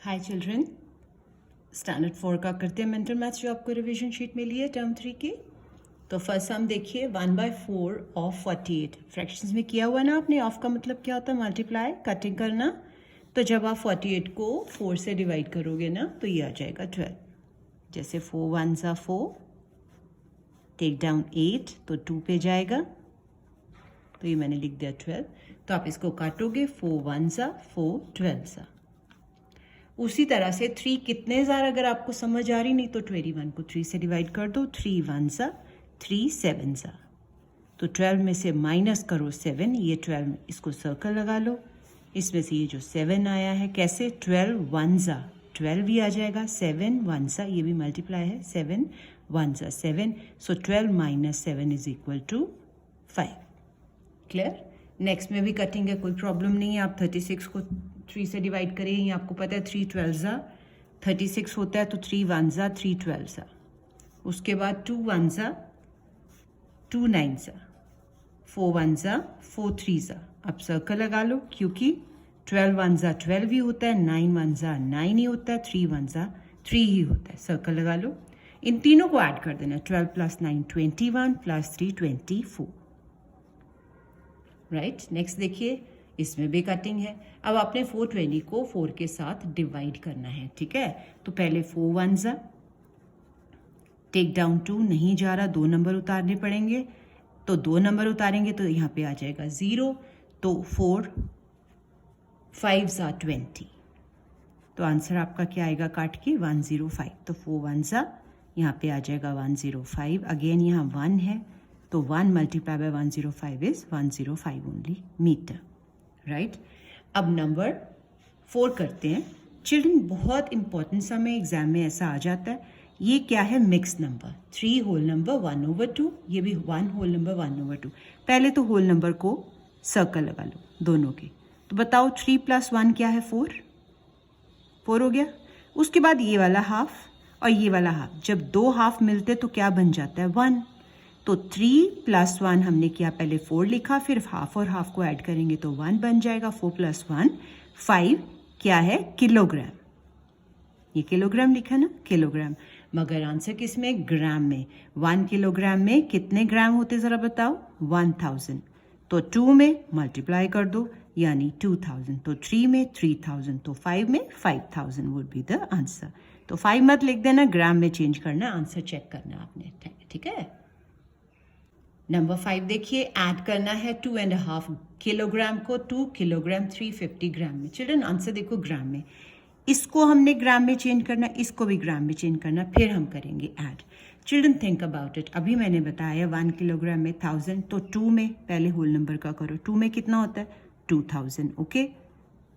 हाय children, standard 4 का करते हैं मेंटल मैथ्स जो आपको रिवीजन शीट में लिए टर्म 3 की। तो फर्स्ट हम देखिए 1/4 ऑफ 48 फ्रैक्शंस में किया हुआ ना आपने। ऑफ का मतलब क्या होता है? मल्टीप्लाई, कटिंग करना। तो जब आप 48 को 4 से डिवाइड करोगे ना तो ये आ जाएगा 12। जैसे 4 1 ज़ा 4, टेक डाउन 8 तो 2 पे जाएगा, तो ये मैंने लिख दिया 12। तो आप इसको काटोगे 4 1 ज़ा 4 12 ज़ा। उसी तरह से 3 कितने ज़ार अगर आपको समझ आ रही नहीं तो 21 को 3 से डिवाइड कर दो। 3 1 ज़ा 3 7 ज़ा, तो 12 में से माइनस करो 7, ये 12 इसको सर्कल लगा लो। इसमें से ये जो 7 आया है कैसे? 12 1 ज़ा 12 ही आ जाएगा, 7 1 ज़ा ये भी मल्टीप्लाई है, 7 1 ज़ा 7, so 12 minus 7 is equal to 5। Clear? Next में भी कटिंग है, कोई प्रॉब्लम नहीं है। आप 36 को 3 से डिवाइड करें, ये आपको पता है 3 12 ज़ा 36 होता है, तो 3 1 ज़ा 3 12 ज़ा। उसके बाद 2 1 ज़ा 2 9 ज़ा, 4 1 ज़ा 4 3 ज़ा। अब सर्कल लगा लो, क्योंकि 12 1 ज़ा 12 ही होता है, 9 1 ज़ा 9 ही होता है, 3 1 ज़ा 3 ही होता है। सर्कल लगा लो, इन तीनों को ऐड कर देना। 12 + 9 21 + 3 24। राइट, नेक्स्ट देखिए, इसमें भी कटिंग है। अब आपने 420 को 4 के साथ डिवाइड करना है, ठीक है। तो पहले 4 1 ज़ा, टेक डाउन 2 नहीं जा रहा, 2 नंबर उतारने पड़ेंगे। तो 2 नंबर उतारेंगे तो यहाँ पे आ जाएगा 0, तो 4 5 ज़ा 20, तो आंसर आपका क्या आएगा काट के? 105। तो 4 1 ज़ा यहाँ पे आ जाएगा 105। अगेन यहाँ 1 है, तो 1 multiply by 105 is 105 only metre. Right, अब नंबर 4 करते हैं चिल्ड्रन। बहुत इंपॉर्टेंट सा में एग्जाम में ऐसा आ जाता है। ये क्या है? मिक्स नंबर, 3 होल नंबर 1/2, ये भी 1 होल नंबर 1/2। पहले तो होल नंबर को सर्कल लगा लो दोनों के। तो बताओ 3 + 1 क्या है? 4 हो गया। उसके बाद ये वाला हाफ और ये वाला हाफ, जब 2 हाफ मिलते तो क्या बन जाता है? 1। तो 3 + 1 हमने किया, पहले 4 लिखा, फिर हाफ और हाफ को ऐड करेंगे तो 1 बन जाएगा। 4 + 1 5 क्या है? किलोग्राम। ये किलोग्राम लिखा ना, किलोग्राम। मगर आंसर किस में? ग्राम में। 1 किलोग्राम में कितने ग्राम होते ज़रा बताओ? 1000। तो 2 में मल्टीप्लाई कर दो, यानी 2000। तो 3 में 3000, तो 5 में 5000 वुड बी द आंसर। तो 5 मत लिख देना, ग्राम में चेंज करना, आंसर चेक करना आपने, ठीक है। नंबर 5 देखिए, ऐड करना है 2.5 किलोग्राम को 2 किलोग्राम 350 ग्राम में। चिल्ड्रन आंसर देखो ग्राम में, इसको हमने ग्राम में चेंज करना, इसको भी ग्राम में चेंज करना, फिर हम करेंगे add. Children think about it. अभी मैंने बताया 1 किलोग्राम में 1000, तो 2 में पहले होल नंबर का करो, 2 में कितना होता है? 2000। ओके,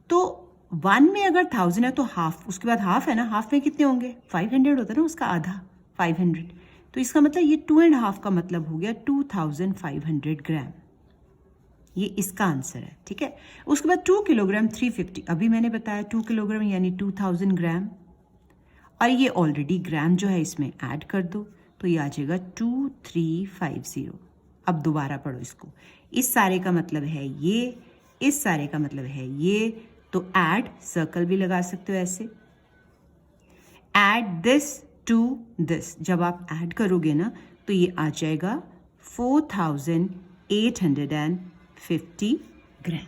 तो 1 में अगर 1000 है तो हाफ, उसके बाद हाफ है ना, हाफ में कितने होंगे? 500 होता है ना, उसका आधा 500। तो इसका मतलब ये 2.5 का मतलब हो गया 2500 ग्राम। ये इसका आंसर है, ठीक है। उसके बाद 2 किलोग्राम 350, अभी मैंने बताया 2 किलोग्राम यानी 2000 ग्राम, और ये ऑलरेडी ग्राम जो है इसमें ऐड कर दो, तो ये आ जाएगा 2350। अब दोबारा पढ़ो इसको, इस सारे का मतलब है ये, इस सारे का मतलब है ये, तो ऐड सर्कल भी लगा सकते हो ऐसे। ऐड दिस टू दिस, जब आप ऐड करोगे ना तो ये आ जाएगा 4850 ग्राम,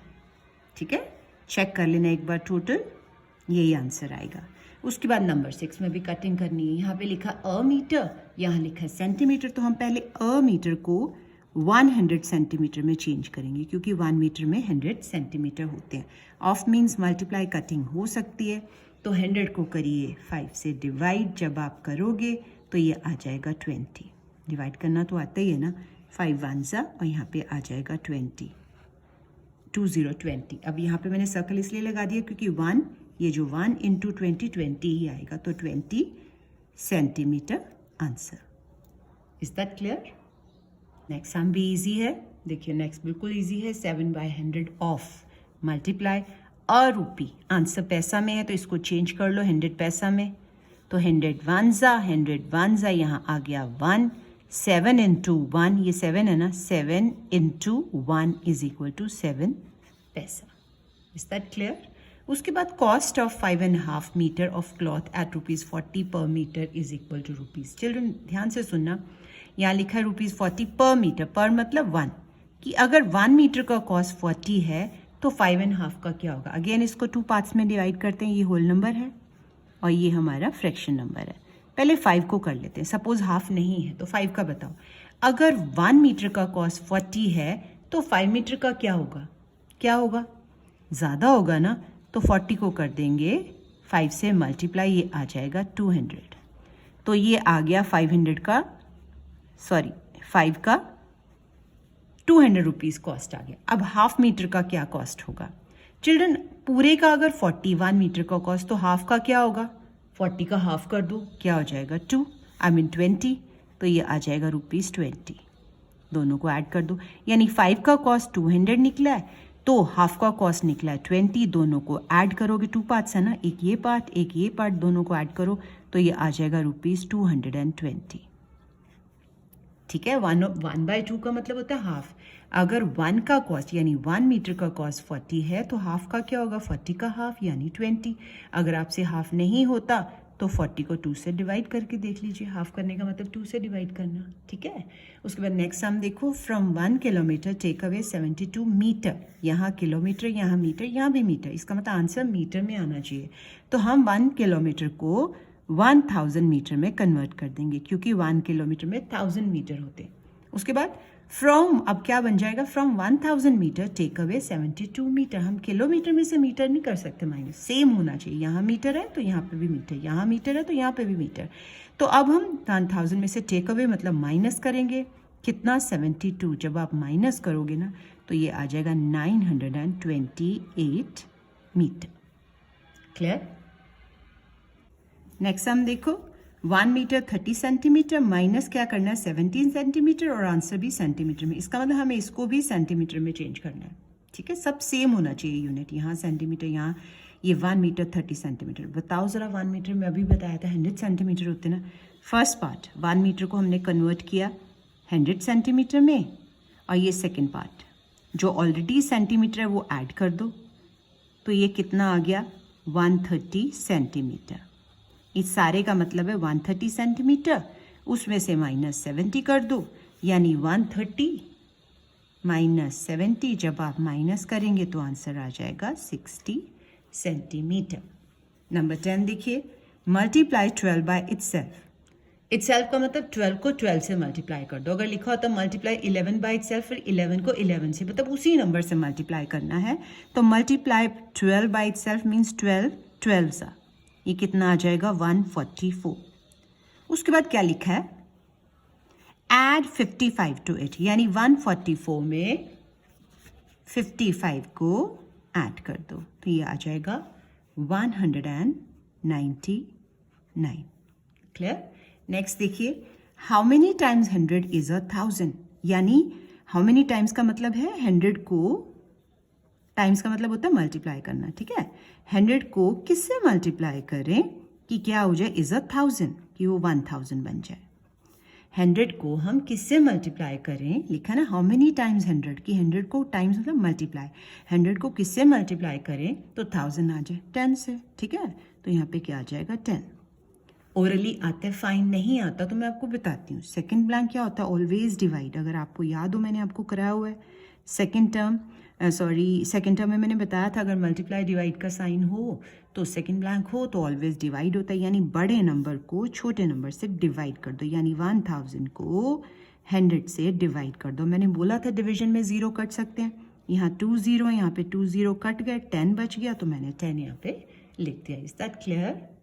ठीक है। चेक कर लेना एक बार, टोटल यही आंसर आएगा। उसके बाद नंबर 6 में भी कटिंग करनी है। यहाँ पे लिखा अ मीटर, यहाँ लिखा है सेंटीमीटर, तो हम पहले अ मीटर को 100 सेंटीमीटर में चेंज करेंगे, क्योंकि 1 मीटर में 100 सेंटीमीटर होते हैं। ऑफ मीन्स मल्टीप्लाई, कटिंग हो सकती है। तो 100 को करिए 5 से डिवाइड, जब आप करोगे तो ये आ जाएगा 20। डिवाइड करना तो आता ही है ना, 5 1 ज़ा, और यहाँ पे आ जाएगा 20, 2020। अब यहाँ पे मैंने सर्कल इसलिए लगा दिया क्योंकि 1, ये जो 1 × 20 20 ही आएगा, तो 20 centimetre answer. Is that clear? Next sum भी इजी है, देखिए नेक्स्ट बिल्कुल इजी है। 7/100 ऑफ मल्टीप्लाई अ रूपी, आंसर पैसा में है तो इसको चेंज कर लो 100 पैसा में। तो 100 1 ज़ा 100 1 ज़ा, यहाँ आ गया 1। 7 × 1, ये 7 है ना, 7 × 1 इज इक्वल टू 7 पैसा। Is that clear? उसके बाद cost of 5.5 metre of cloth at ₹40 per metre is equal to rupees. Children ध्यान से सुनना, यहाँ लिखा है ₹40 पर मीटर, पर मतलब 1, कि अगर 1 मीटर का कॉस्ट 40 है तो 5.5 का क्या होगा। अगेन इसको 2 पार्ट्स में डिवाइड करते हैं, ये होल नंबर है और ये हमारा फ्रैक्शन नंबर है। पहले 5 को कर लेते हैं, सपोज हाफ नहीं है तो 5 का बताओ। अगर 1 मीटर का कॉस्ट 40 है तो 5 मीटर का क्या होगा, क्या होगा, ज़्यादा होगा ना, तो 40 को कर देंगे 5 से मल्टीप्लाई, ये आ जाएगा 200। तो ये आ गया 5 का 200 रुपीज़ कॉस्ट आ गया। अब हाफ मीटर का क्या कॉस्ट होगा चिल्ड्रन, पूरे का अगर 41 मीटर का कॉस्ट तो हाफ का क्या होगा, 40 का हाफ कर दो, क्या हो जाएगा 20, तो ये आ जाएगा ₹20। दोनों को ऐड कर दो, यानी 5 का कॉस्ट 200 निकला है तो हाफ का कॉस्ट निकला है 20। दोनों को ऐड करोगे, 2 पार्ट्स है ना, एक ये पार्ट, दोनों को ऐड करो तो ये आ जाएगा ₹220। ठीक है, 1/2 का मतलब होता है हाफ। अगर 1 का कॉस्ट यानी 1 मीटर का कॉस्ट 40 है तो हाफ का क्या होगा, 40 का हाफ यानी 20। अगर आपसे हाफ नहीं होता तो 40 को 2 से डिवाइड करके देख लीजिए, हाफ करने का मतलब 2 से डिवाइड करना। ठीक है, उसके बाद नेक्स्ट हम देखो, from 1 kilometre take away 72 metre. यहाँ किलोमीटर, यहाँ मीटर, यहाँ भी मीटर, इसका मतलब आंसर मीटर में आना चाहिए। तो हम 1 किलोमीटर को 1000 मीटर में कन्वर्ट कर देंगे, क्योंकि 1 किलोमीटर में 1000 मीटर होते हैं। उसके बाद फ्रॉम, अब क्या बन जाएगा, from 1000 metre take away 72 metre. हम किलोमीटर में से मीटर नहीं कर सकते माइनस, सेम होना चाहिए। यहाँ मीटर है तो यहाँ पे भी मीटर, यहाँ मीटर है तो यहाँ पे भी मीटर। तो अब हम 1000 में से टेक अवे मतलब माइनस करेंगे, कितना, 72। जब आप माइनस करोगे ना तो ये आ जाएगा 928 मीटर। क्लियर। नेक्स्ट हम देखो, 1 मीटर 30 सेंटीमीटर माइनस क्या करना है 17 सेंटीमीटर, और आंसर भी सेंटीमीटर में। इसका मतलब हमें इसको भी सेंटीमीटर में चेंज करना है। ठीक है, सब सेम होना चाहिए यूनिट, यहाँ सेंटीमीटर, यहाँ ये 1 मीटर 30 सेंटीमीटर। बताओ ज़रा, 1 मीटर में अभी बताया था 100 सेंटीमीटर होते ना। फर्स्ट पार्ट 1 मीटर को हमने कन्वर्ट किया 100 सेंटीमीटर में, और ये सेकेंड पार्ट जो ऑलरेडी सेंटीमीटर है वो ऐड कर दो, तो ये कितना आ गया 130 सेंटीमीटर। इस सारे का मतलब है 130 सेंटीमीटर, उसमें से -70 कर दो, यानी 130 - 70। जब आप माइनस करेंगे तो आंसर आ जाएगा 60 सेंटीमीटर। नंबर 10 देखिए, मल्टीप्लाई 12 बाय इटसेल्फ। इटसेल्फ का मतलब 12 को 12 से मल्टीप्लाई कर दो। अगर लिखा होता मल्टीप्लाई 11 बाय इटसेल्फ, फिर 11 को 11 से, मतलब उसी नंबर से मल्टीप्लाई करना है। तो मल्टीप्लाई 12 बाय इटसेल्फ मीन्स 12 12 सा, ये कितना आ जाएगा 144। उसके बाद क्या लिखा है, एड 55 टू इट, यानी 144 में 55 को ऐड कर दो, तो ये आ जाएगा 199। क्लियर। नेक्स्ट देखिए, हाउ मेनी टाइम्स 100 इज 1000, यानी हाउ मेनी टाइम्स का मतलब है 100 को, टाइम्स का मतलब होता है मल्टीप्लाई करना। ठीक है, 100 को किससे मल्टीप्लाई करें कि क्या हो जाए इज 1000, कि वो 1000 बन जाए। 100 को हम किससे मल्टीप्लाई करें, लिखा ना हाउ मेनी टाइम्स 100, कि 100 को टाइम्स मतलब मल्टीप्लाई, 100 को किससे मल्टीप्लाई करें तो 1000 आ जाए 10 से। ठीक है, तो यहाँ पे क्या आ जाएगा 10। ओरली आता है, फाइन नहीं आता तो मैं आपको बताती हूँ। सेकंड ब्लैंक क्या होता है, ऑलवेज डिवाइड। अगर आपको याद हो मैंने आपको कराया हुआ है सेकंड टर्म में मैंने बताया था, अगर मल्टीप्लाई डिवाइड का साइन हो तो सेकंड ब्लैंक हो तो ऑलवेज डिवाइड होता है, यानी बड़े नंबर को छोटे नंबर से डिवाइड कर दो, यानी 1000 को 100 से डिवाइड कर दो। मैंने बोला था डिवीजन में 0 कट सकते हैं, यहाँ 2 0 है, यहाँ पे 2 0 कट गए, 10 बच गया, तो मैंने 10 यहाँ पे लिख दिया। Is that clear.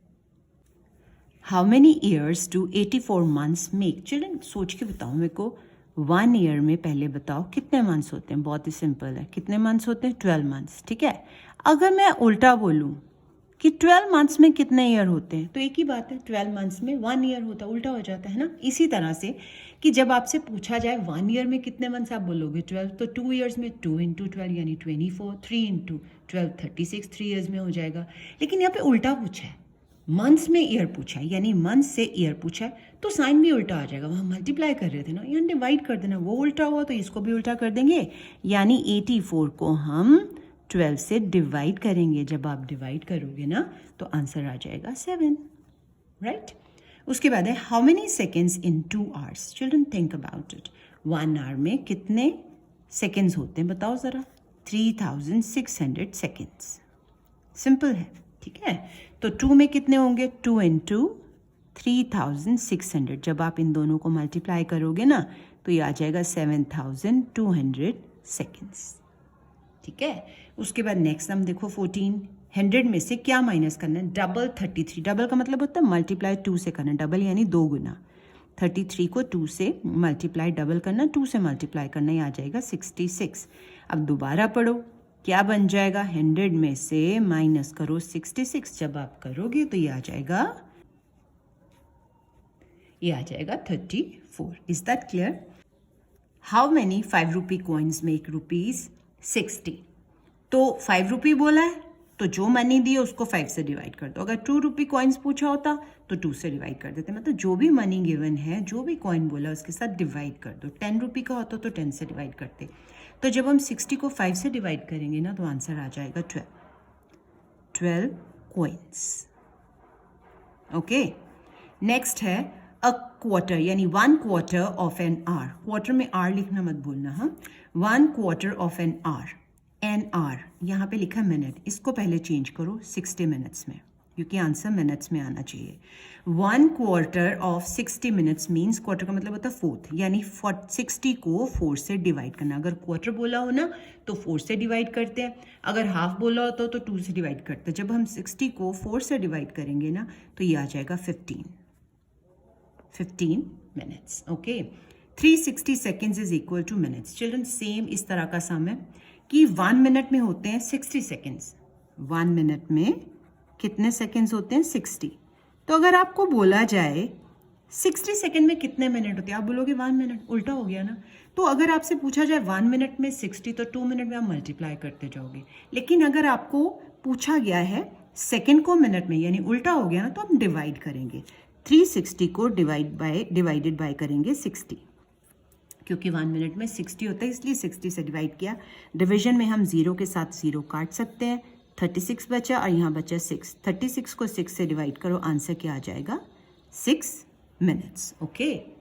How many years do 84 months make. Children सोच के बताओ मेरे को, 1 ईयर में पहले बताओ कितने मंथ्स होते हैं। बहुत ही सिंपल है, कितने मंथ्स होते हैं 12 मंथ्स। ठीक है, अगर मैं उल्टा बोलूं कि 12 मंथ्स में कितने ईयर होते हैं तो एक ही बात है, 12 मंथ्स में 1 ईयर होता है, उल्टा हो जाता है ना। इसी तरह से कि जब आपसे पूछा जाए 1 ईयर में कितने मंथ्स, आप बोलोगे 12, तो 2 ईयर्स में 2 × 12 यानी 24, 3 × 12 36, 3 ईयर्स में हो जाएगा। लेकिन यहाँ पे उल्टा पूछा है, मंथ्स में ईयर पूछा है, यानी मंथ से ईयर पूछा है, तो साइन भी उल्टा आ जाएगा। वहाँ मल्टीप्लाई कर रहे थे ना, यहाँ डिवाइड कर देना, वो उल्टा हुआ तो इसको भी उल्टा कर देंगे, यानी 84 को हम 12 से डिवाइड करेंगे। जब आप डिवाइड करोगे ना तो आंसर आ जाएगा 7, राइट। उसके बाद है how many seconds in 2 hours। Children think about it. 1 hour में कितने सेकेंड्स होते हैं बताओ ज़रा। 3600 सेकेंड्स। सिंपल है, ठीक है। तो 2 में कितने होंगे, 2 into 3600। जब आप इन दोनों को मल्टीप्लाई करोगे ना तो ये आ जाएगा 7200 सेकेंड्स, ठीक है। उसके बाद नेक्स्ट हम देखो 1400 में से क्या माइनस करना है, डबल 33। डबल का मतलब होता है मल्टीप्लाई 2 से करना, डबल यानी 2 गुना। 33 को 2 से मल्टीप्लाई डबल करना, 2 से मल्टीप्लाई करना, ये आ जाएगा 66। अब दोबारा पढ़ो, क्या बन जाएगा, 100 में से माइनस करो 66। जब आप करोगे तो ये आ जाएगा 34। Is that clear. How many 5 rupee coins make ₹60। तो 5 rupee बोला है तो जो मनी दी है उसको 5 से डिवाइड कर दो। अगर 2 rupee कॉइन्स पूछा होता तो 2 से डिवाइड कर देते। मतलब जो भी मनी गिवन है, जो भी कॉइन बोला उसके साथ डिवाइड कर दो। 10 rupee का होता तो 10 से डिवाइड करते। तो जब हम 60 को 5 से डिवाइड करेंगे ना तो आंसर आ जाएगा 12 कॉइन्स। ओके, नेक्स्ट है अ क्वार्टर, यानी 1 quarter of an hour. Quarter में आर लिखना मत भूलना, हाँ। 1 quarter of an hour. An hour यहाँ पे लिखा मिनट, इसको पहले चेंज करो 60 मिनट्स में, क्योंकि आंसर मिनट्स में आना चाहिए। 1 quarter of 60 minutes means, quarter का मतलब होता है 4th, यानी 60 को 4 से डिवाइड करना। अगर क्वार्टर बोला हो ना तो 4 से डिवाइड करते हैं, अगर हाफ बोला होता तो 2 से डिवाइड करते हैं। जब हम 60 को 4 से डिवाइड करेंगे ना तो ये आ जाएगा 15 minutes. Okay, 360 seconds is equal two minutes. Children same इस तरह का सम है कि 1 मिनट में होते हैं 60 सेकेंड्स। 1 मिनट में कितने सेकेंड्स होते हैं, 60। तो अगर आपको बोला जाए 60 सेकेंड में कितने मिनट होते हैं, आप बोलोगे 1 मिनट, उल्टा हो गया ना। तो अगर आपसे पूछा जाए 1 मिनट में 60 तो 2 मिनट में आप मल्टीप्लाई करते जाओगे। लेकिन अगर आपको पूछा गया है सेकेंड को मिनट में, यानी उल्टा हो गया ना, तो हम डिवाइड करेंगे। 360 को डिवाइडेड बाय करेंगे 60, क्योंकि 1 मिनट में 60 होता है इसलिए 60 से डिवाइड किया। डिवीजन में हम 0 के साथ 0 काट सकते हैं। 36 बचा और यहाँ बचा 6। 36 को 6 से डिवाइड करो, आंसर क्या आ जाएगा, 6 मिनट्स। ओके,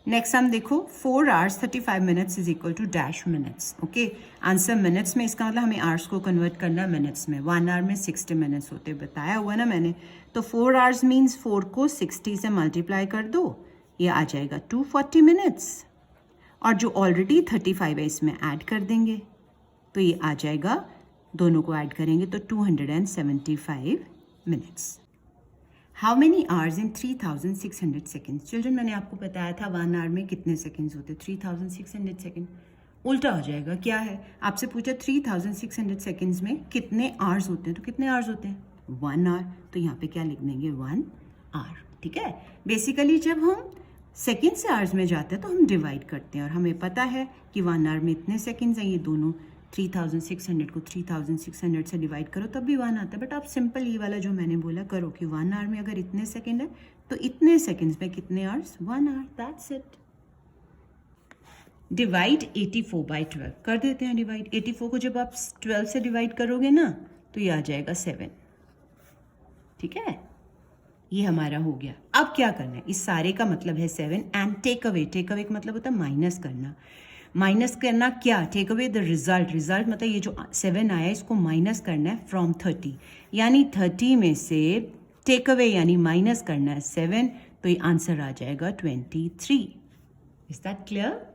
नेक्स्ट हम देखो 4 hours 35 minutes is equal to dash minutes. Okay, answer minutes में, इसका मतलब हमें आवर्स को कन्वर्ट करना मिनट्स में। 1 hour में 60 मिनट्स होते, बताया हुआ ना मैंने। तो 4 hours मीन्स 4 को 60 से मल्टीप्लाई कर दो, ये आ जाएगा 240 मिनट्स। और जो ऑलरेडी 35 है इसमें ऐड कर देंगे तो ये आ जाएगा, दोनों को ऐड करेंगे तो 275 minutes. How many hours in 3600 seconds. Children मैंने आपको बताया था 1 hour में कितने सेकेंड्स होते, 3600 सेकेंड। उल्टा हो जाएगा, क्या है, आपसे पूछा 3600 सेकेंड्स में कितने आवर्स होते हैं, तो कितने आवर्स होते हैं, 1 hour। तो यहाँ पे क्या लिख देंगे, 1 hour, ठीक है। बेसिकली जब हम सेकेंड से आवर्स में जाते हैं तो हम डिवाइड करते हैं, और हमें पता है कि 1 hour में इतने सेकेंड्स हैं। ये दोनों 3600 को 3600 से डिवाइड करो तब भी 1 आता है। बट आप सिंपल ये वाला जो मैंने बोला करो कि 1 hour में अगर इतने सेकेंड है तो इतने सेकेंड्स में कितने hours, 1 hour, that's it. Divide 84 by 12 कर देते हैं डिवाइड। 84 को जब आप 12 से डिवाइड करोगे ना तो ये आ जाएगा 7, ठीक है। ये हमारा हो गया। अब क्या करना है, इस सारे का मतलब है 7 and take away. Take away का मतलब होता है माइनस करना। माइनस करना क्या, take away the result. Result मतलब ये जो 7 आया इसको माइनस करना है फ्रॉम 30, यानी 30 में से टेक अवे यानी माइनस करना है 7, तो ये आंसर आ जाएगा 23। Is that clear.